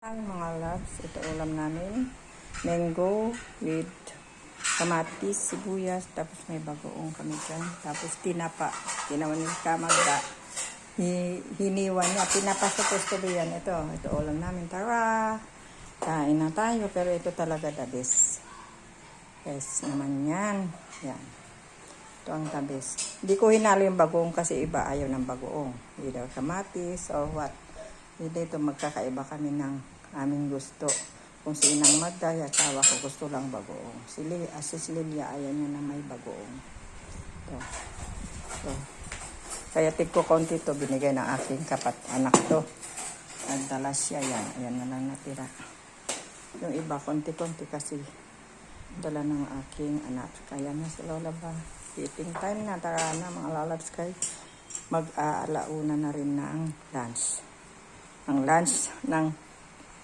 Ang mga loves, ito ulam namin. Mango with kamatis, sibuyas, tapos may bagoong kami dyan. Tapos tinapa, ginawa ni Kamagda. Hiniwan niya, tinapa sa gusto yan. Ito ulam namin. Tara! Kain na tayo, pero ito talaga the best. Yes naman yan. Yan. Ito ang the best. Hindi ko hinalo yung bagoong kasi iba ayaw ng bagoong. Either kamatis or what. Dito magkakaiba kami ng aming gusto. Kung si Inang Magda, asawa ko gusto lang bagoong. Si Lilia, ayaw niya na may bagoong. Ito. Kaya tigko konti to binigay ng aking anak to. Nagdala siya yan. Ayan na lang natira. Yung iba, konti-konti kasi dala ng aking anak. Kaya na si Lola ba? Eating time na. Tara na mga lalabs kay mag-aalauna na rin na ang lunch. Ang lunch ng